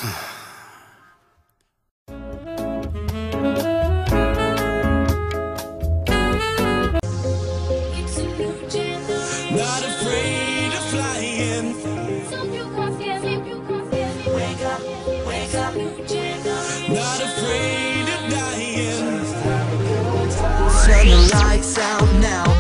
Not afraid of flying. Wake up, Not afraid of dying. turn the lights out now.